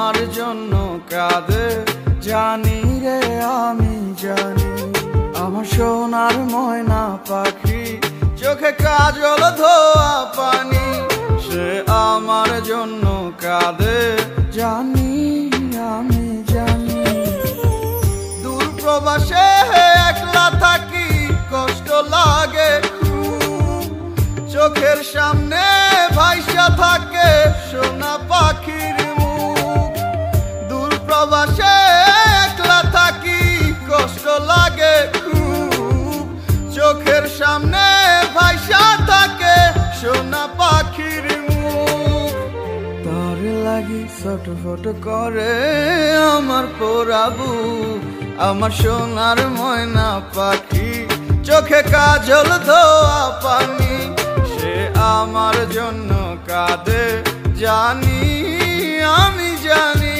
আমার জন্য কাঁদে জানি রে আমি জানি। আমার সোনার ময়না পাখি চোখে কাজল ধোয়া পানি, সে আমার জন্য কাঁদে জানি আমি জানি। দূর প্রবাসে একলা থাকি কষ্ট লাগে খুব, চোখের সামনে ভাইসা থাকে সোনা পাখির মুখ। দূর প্রবাসে একলা থাকি কষ্ট লাগে খুব, চোখের সামনে ভাইসা থাকে সোনা পাখির মুখ। তার লাগি ছটফট করে আমার পোড়াবু, আমার সোনার ময়না পাখি চোখে কাজল ধোয়া পানি, সে আমার জন্য কাঁদে জানি আমি জানি।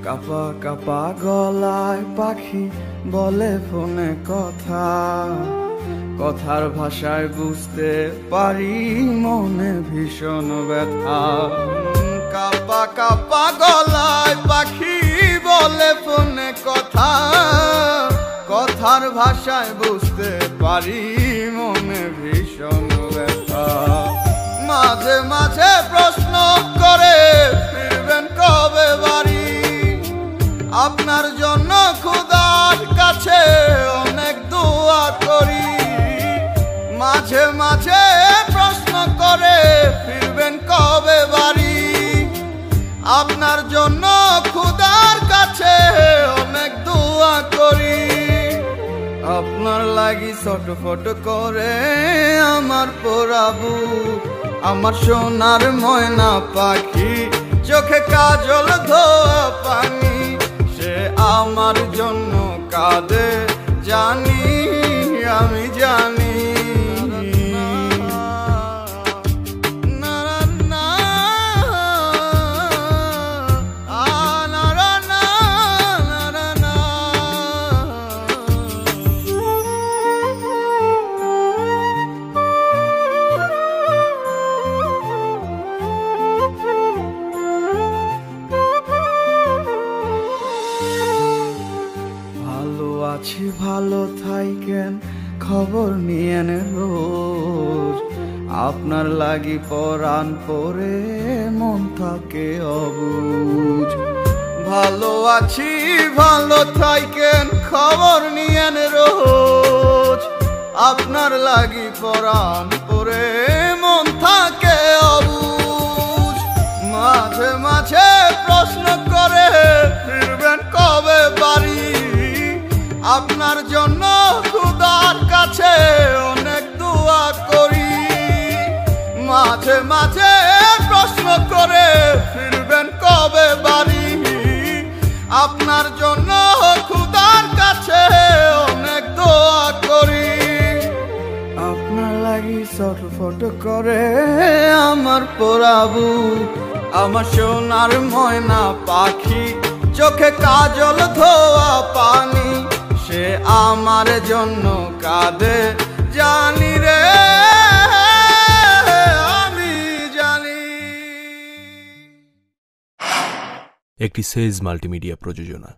কাপা কাপা গলায় পাখি বলে ফোনে কথা, কথার ভাষায় বুঝতে পারি মনে ভীষণ ব্যথা। কাপা কাপা গলায় পাখি বলে ফোনে কথা, কথার ভাষায় বুঝতে পারি মনে ভীষণ ব্যথা। মাঝে মাঝে প্রশ্ন করে ফিরবেন কবে বাড়ি, আপনার জন্য খোদার কাছে অনেক দোয়া করি। মাঝে মাঝে প্রশ্ন করে ফিরবেন কবে বাড়ি, আপনার জন্য খোদার কাছে অনেক দোয়া করি। আপনার লাগি ছটফট করে আমার পোড়াবু, আমার সোনার ময়না পাখি চোখে কাজল ধোয়া পানি, সে আমার জন্য কাঁদে জানি আমি জানি। আছি ভালো থাইকেন খবর নিয়েন রোজ, আপনার লাগি পরাণ পরে মন থাকে অবুঝ। ভালো আছি ভালো থাইকেন খবর নিয়েন রোজ, আপনার লাগি পরাণ পরে মন থাকে অবুঝ। মাঝে মাঝে প্রশ্ন করে ফিরবেন কবে বাড়ি, আপনার জন্য খোদার কাছে অনেক দোয়া করি। মাঝে মাঝে প্রশ্ন করে ফিরবেন কবে বাড়ি, আপনার জন্য খোদার কাছে অনেক দোয়া করি। আপনার লাগি ছটফট করে আমার পোড়াবু, আমার সোনার ময়না পাখি চোখে কাজল ধোয়া পানি, সে আমার জন্য কাঁদে জানি রে আমি জানি। একটি সেজ মাল্টিমিডিয়া প্রযোজনা।